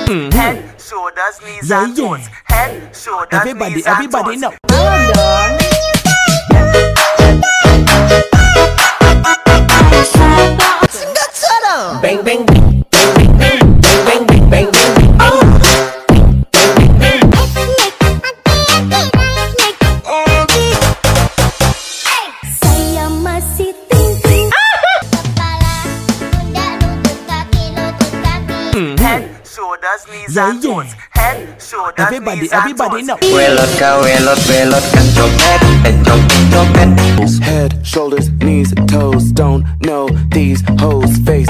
Head, shoulders, knees and toes. Head, shoulders, knees and toes. Everybody know. Bang bang. Head, shoulders, knees and toes. Head, shoulders, knees and toes. Know. Welot kan copet, copet. Head, shoulders, knees, toes. Don't know these hoes' face.